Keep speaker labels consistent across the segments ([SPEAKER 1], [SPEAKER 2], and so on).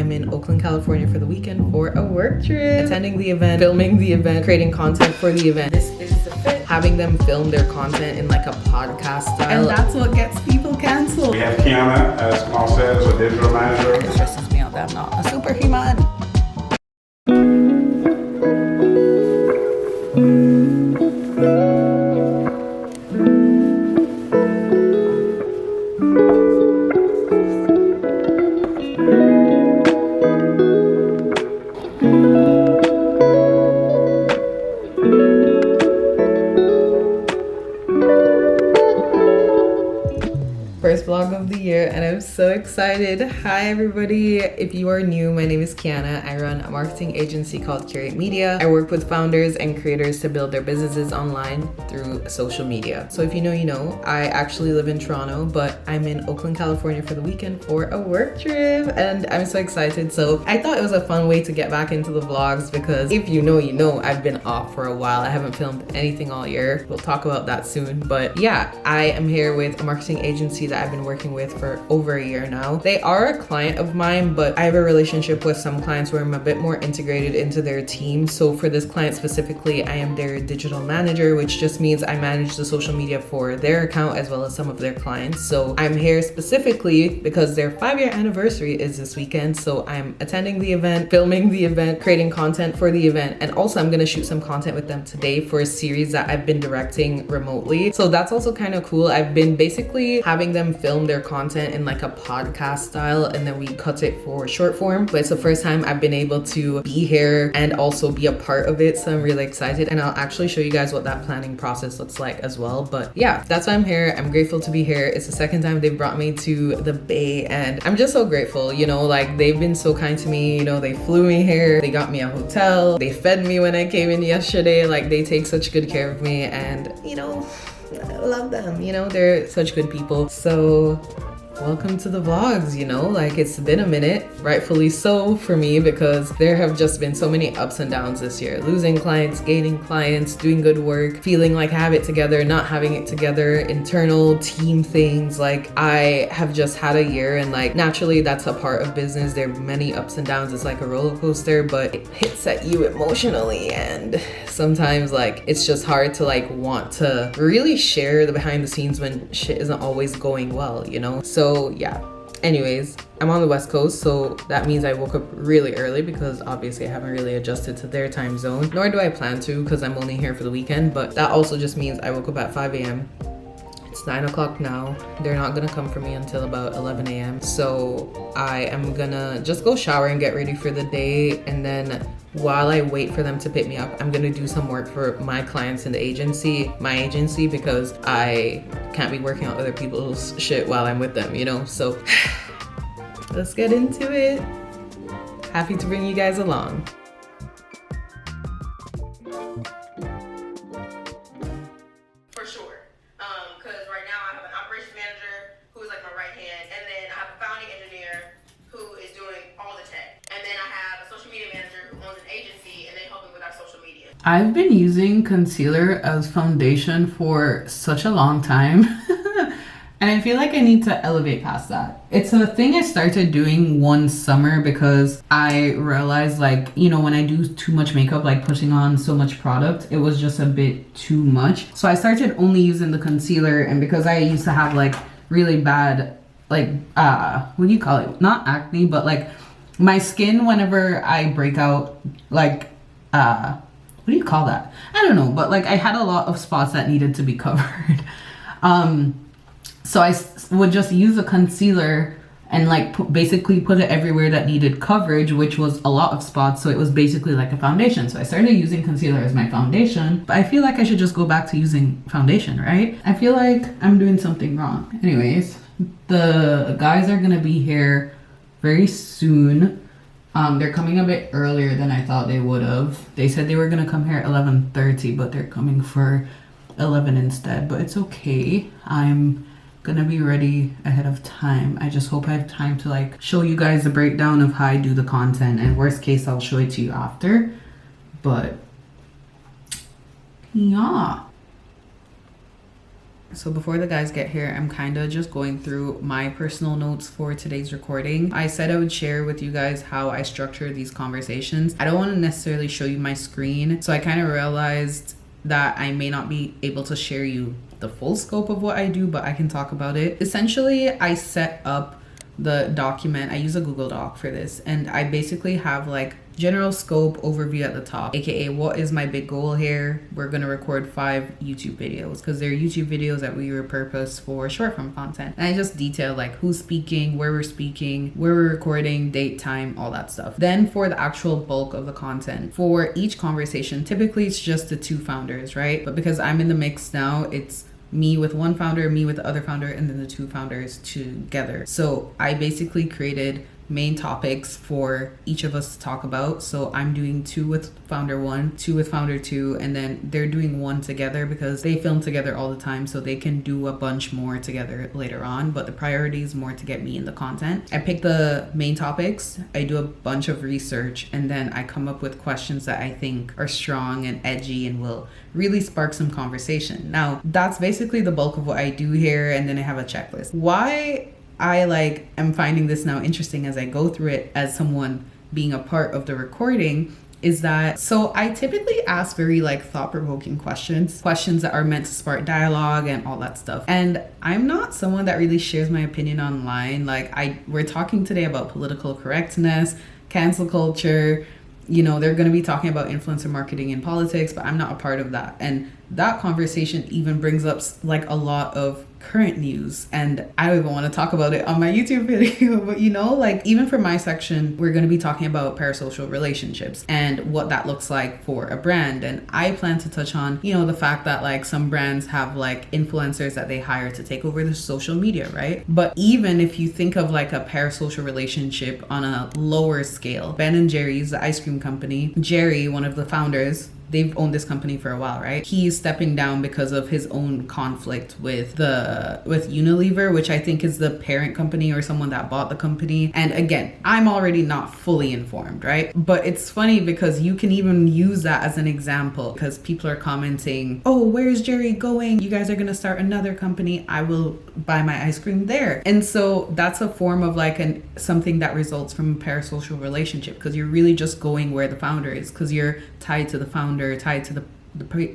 [SPEAKER 1] I'm in Oakland, California for the weekend for a work trip. Attending the event, filming the event, creating content for the event. This is the fit. Having them film their content in like a podcast style.
[SPEAKER 2] And that's what gets people canceled.
[SPEAKER 3] We have Keiana, as Kamal says, a digital manager.
[SPEAKER 2] It stresses me out that I'm not a superhuman.
[SPEAKER 1] First vlog of the year and I'm so excited. Hi everybody, if you are new, my name is Keiana. I run a marketing agency called Kurate Media. I work with founders and creators to build their businesses online through social media. So if you know, you know. I actually live in Toronto, but I'm in Oakland, California for the weekend for a work trip and I'm so excited. So I thought it was a fun way to get back into the vlogs because if you know, you know, I've been off for a while. I haven't filmed anything all year. We'll talk about that soon. But yeah, I am here with a marketing agency that I've been working with for over a year now. They are a client of mine, but I have a relationship with some clients where I'm a bit more integrated into their team. So for this client specifically, I am their digital manager, which just means I manage the social media for their account as well as some of their clients. So I'm here specifically because their 5-year anniversary is this weekend. So I'm attending the event, filming the event, creating content for the event. And also I'm gonna shoot some content with them today for a series that I've been directing remotely. So that's also kind of cool. I've been basically having them film their content in like a podcast style and then we cut it for short form. But it's the first time I've been able to be here and also be a part of it. So I'm really excited and I'll actually show you guys what that planning process looks like as well. But yeah, that's why I'm here. I'm grateful to be here. It's the second time they've brought me to the Bay and I'm just so grateful, you know, like they've been so kind to me, you know, they flew me here, they got me a hotel, they fed me when I came in yesterday, like they take such good care of me and, you know, I love them, you know, they're such good people. So welcome to the vlogs, you know, like it's been a minute, rightfully so for me because there have just been so many ups and downs this year. Losing clients, gaining clients, doing good work, feeling like I have it together, not having it together, internal team things. Like I have just had a year and like naturally that's a part of business. There are many ups and downs. It's like a roller coaster, but it hits at you emotionally and sometimes like it's just hard to like want to really share the behind the scenes when shit isn't always going well, you know? So yeah, anyways, I'm on the West Coast, so that means I woke up really early because obviously I haven't really adjusted to their time zone, nor do I plan to because I'm only here for the weekend. But that also just means I woke up at 5 a.m. It's 9 o'clock now. They're not gonna come for me until about 11 a.m. So I am gonna just go shower and get ready for the day. And then while I wait for them to pick me up, I'm gonna do some work for my clients in the agency, my agency, because I can't be working on other people's shit while I'm with them, you know? So let's get into it. Happy to bring you guys along.
[SPEAKER 4] For sure. Because right now I have an operations manager who is like my right hand, and then I have a founding engineer who is doing all the tech. And then I have a social media manager who owns an agency and they help me with our social media.
[SPEAKER 2] I've been using concealer as foundation for such a long time. And I feel like I need to elevate past that. It's a thing I started doing one summer because I realized like, you know, when I do too much makeup, like putting on so much product, it was just a bit too much. So I started only using the concealer, and because I used to have like really bad, like, what do you call it? Not acne, but like my skin, whenever I break out, like, what do you call that? I don't know, but like I had a lot of spots that needed to be covered. So I would just use a concealer and like basically put it everywhere that needed coverage, which was a lot of spots. So it was basically like a foundation. So I started using concealer as my foundation, but I feel like I should just go back to using foundation, right? I feel like I'm doing something wrong. Anyways, the guys are gonna be here very soon. They're coming a bit earlier than I thought they would have. They said they were gonna come here at 11:30, but they're coming for 11 instead, but it's okay. I'm gonna be ready ahead of time. I just hope I have time to like show you guys the breakdown of how I do the content, and worst case I'll show it to you after. But yeah, So before the guys get here, I'm kind of just going through my personal notes for today's recording. I said I would share with you guys how I structure these conversations. I don't want to necessarily show you my screen, so I kind of realized that I may not be able to share you the full scope of what I do, but I can talk about it. Essentially, I set up the document. I use a Google Doc for this, and I basically have like general scope overview at the top, aka what is my big goal here. We're gonna record 5 YouTube videos because they're YouTube videos that we repurpose for short form content, and I just detail like who's speaking, where we're recording, date, time, all that stuff. Then for the actual bulk of the content for each conversation, typically it's just the 2 founders, right? But because I'm in the mix now, it's me with one founder, me with the other founder, and then the 2 founders together. So I basically created main topics for each of us to talk about. So I'm doing 2 with founder 1, 2 with founder 2, and then they're doing 1 together because they film together all the time, so they can do a bunch more together later on. But the priority is more to get me in the content. I pick the main topics, I do a bunch of research, and then I come up with questions that I think are strong and edgy and will really spark some conversation. Now, that's basically the bulk of what I do here, and then I have a checklist. Why I am finding this now interesting as I go through it as someone being a part of the recording is that, so I typically ask very thought-provoking questions that are meant to spark dialogue and all that stuff. And I'm not someone that really shares my opinion online. We're talking today about political correctness, cancel culture. You know, they're going to be talking about influencer marketing and politics, but I'm not a part of that. And that conversation even brings up a lot of current news, and I don't even want to talk about it on my YouTube video. But even for my section, we're going to be talking about parasocial relationships and what that looks like for a brand. And I plan to touch on, the fact that some brands have influencers that they hire to take over the social media, right? But even if you think of a parasocial relationship on a lower scale, Ben & Jerry's, the ice cream company, Jerry, one of the founders, they've owned this company for a while, right? He's stepping down because of his own conflict with Unilever, which I think is the parent company or someone that bought the company. And again, I'm already not fully informed, right? But it's funny because you can even use that as an example, because people are commenting, oh, where's Jerry going? You guys are going to start another company. I will buy my ice cream there. And so that's a form of something that results from a parasocial relationship, because you're really just going where the founder is, because you're tied to the founder, tied to the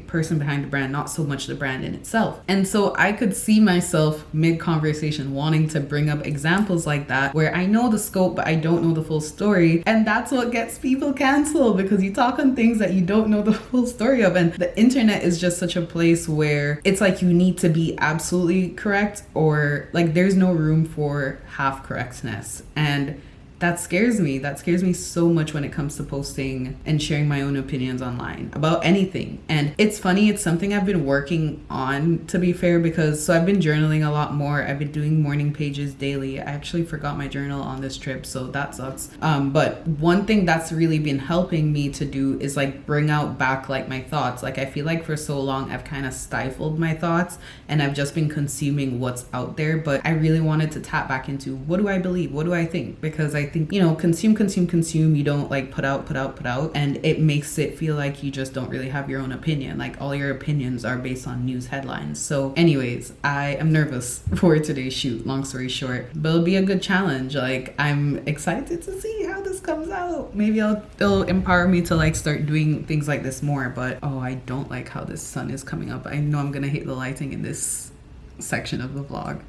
[SPEAKER 2] person behind the brand, not so much the brand in itself. And so I could see myself mid-conversation wanting to bring up examples like that where I know the scope but I don't know the full story, and that's what gets people canceled, because you talk on things that you don't know the full story of. And the internet is just such a place where it's you need to be absolutely correct, or there's no room for half correctness. And that scares me. That scares me so much when it comes to posting and sharing my own opinions online about anything. And it's funny, it's something I've been working on, to be fair, because I've been journaling a lot more. I've been doing morning pages daily. I actually forgot my journal on this trip, so that sucks. But one thing that's really been helping me to do is bring out back my thoughts. I feel for so long I've kind of stifled my thoughts and I've just been consuming what's out there. But I really wanted to tap back into, what do I believe? What do I think? Because I think, consume. You don't put out. And it makes it feel like you just don't really have your own opinion. All your opinions are based on news headlines. So anyways, I am nervous for today's shoot, long story short, but it'll be a good challenge. I'm excited to see how this comes out. Maybe it'll empower me to start doing things like this more. But oh, I don't like how this sun is coming up. I know I'm gonna hate the lighting in this section of the vlog.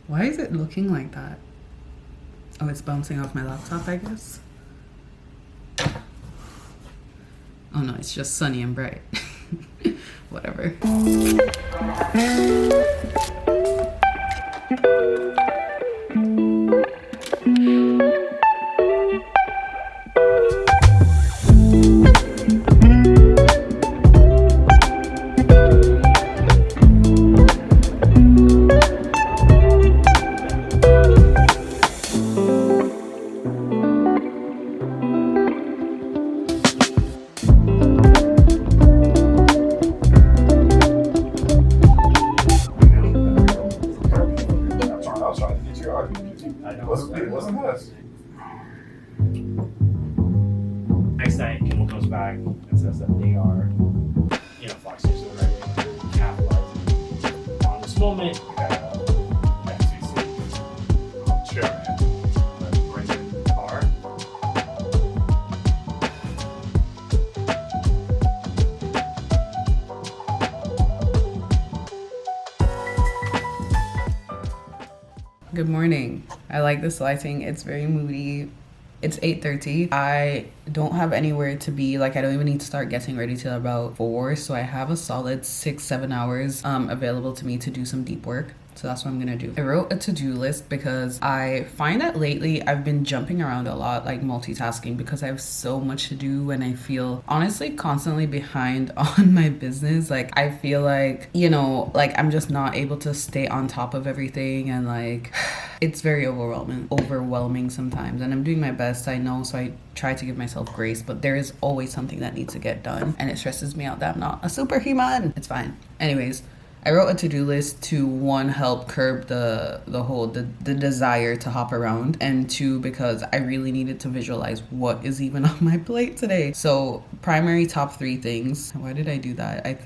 [SPEAKER 2] Why is it looking like that? Oh, it's bouncing off my laptop, I guess. Oh no, it's just sunny and bright. Whatever.
[SPEAKER 5] Next night, Kimmel comes back and says that they are, Fox News is capitalizing on this this moment, you got FCC. Chairman. Let's bring in the car.
[SPEAKER 1] Good morning. I like this lighting. It's very moody. It's 8:30. I don't have anywhere to be. Like, I don't even need to start getting ready till about 4. So I have a solid 6-7 hours available to me to do some deep work. So that's what I'm gonna do. I wrote a to-do list because I find that lately I've been jumping around a lot, like multitasking, because I have so much to do and I feel honestly constantly behind on my business. Like, I feel like, you know, like I'm just not able to stay on top of everything, and like it's very overwhelming sometimes, and I'm doing my best, I know, so I try to give myself grace, but there is always something that needs to get done, and it stresses me out that I'm not a superhuman. It's fine. Anyways, I wrote a to-do list to, 1, help curb the desire to hop around, and 2, because I really needed to visualize what is even on my plate today. So primary top 3 things. Why did I do that?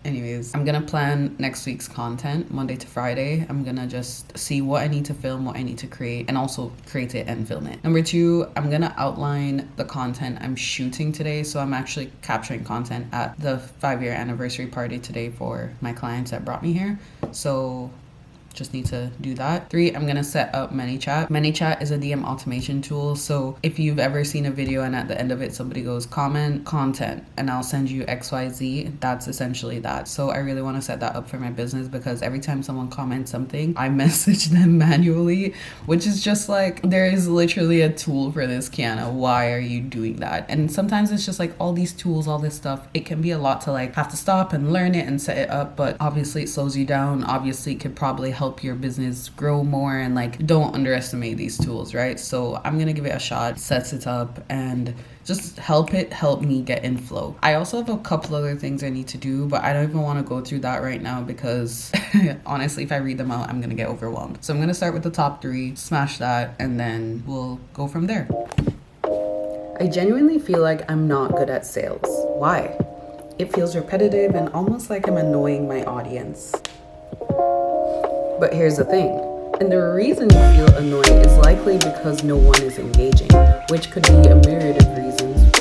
[SPEAKER 1] Anyways, I'm gonna plan next week's content Monday to Friday. I'm gonna just see what I need to film, what I need to create, and also create it and film it. Number 2, I'm gonna outline the content I'm shooting today. So I'm actually capturing content at the 5-year anniversary party today for my clients that brought me here. So just need to do that. 3, I'm gonna set up ManyChat. ManyChat is a DM automation tool. So if you've ever seen a video and at the end of it somebody goes comment content and I'll send you XYZ, that's essentially that. So I really want to set that up for my business, because every time someone comments something, I message them manually, which is just like, there is literally a tool for this, Keiana. Why are you doing that? And sometimes it's just like all these tools, all this stuff, it can be a lot to like have to stop and learn it and set it up, but obviously it slows you down. Obviously it could probably help your business grow more, and like, don't underestimate these tools, right? So I'm gonna give it a shot, sets it up, and just help me get in flow. I also have a couple other things I need to do, but I don't even want to go through that right now, because honestly, if I read them out, I'm gonna get overwhelmed. So I'm gonna start with the top 3, smash that, and then we'll go from there. I genuinely feel like I'm not good at sales. Why? It feels repetitive and almost like I'm annoying my audience. But here's the thing, and the reason you feel annoyed is likely because no one is engaging, which could be a myriad of reasons.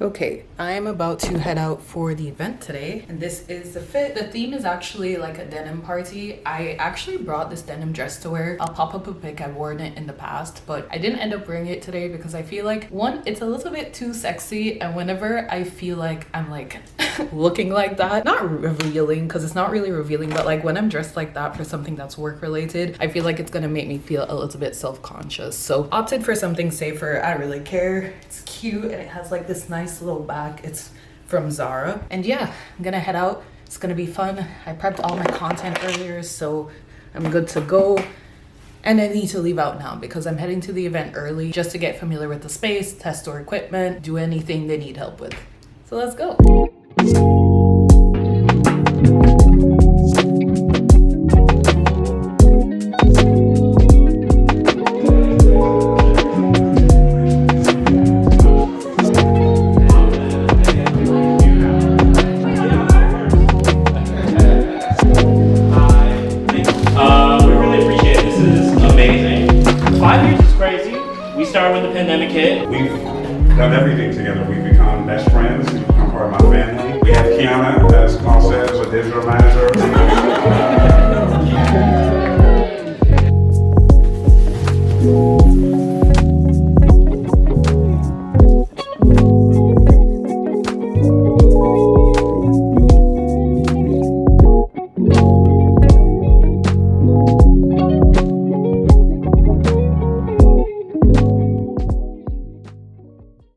[SPEAKER 1] Okay, I am about to head out for the event today, and this is the fit. The theme is actually like a denim party. I actually brought this denim dress to wear. I'll pop up a pic. I've worn it in the past, but I didn't end up wearing it today because I feel like, 1, it's a little bit too sexy, and whenever I feel like I'm like looking like that, not revealing, because it's not really revealing, but like when I'm dressed like that for something that's work related, I feel like it's gonna make me feel a little bit self-conscious. So opted for something safer. I don't really care. It's cute and it has like this nice little back. It's from Zara, and yeah, I'm gonna head out. It's gonna be fun. I prepped all my content earlier, so I'm good to go. And I need to leave out now because I'm heading to the event early just to get familiar with the space, test our equipment, do anything they need help with. So let's go.
[SPEAKER 5] We really appreciate it. This is amazing. 5 years is crazy. We started when the pandemic hit.
[SPEAKER 3] We've done everything together. We've become best friends. You've become part of my family. We have Keiana, as Carl says, a digital manager.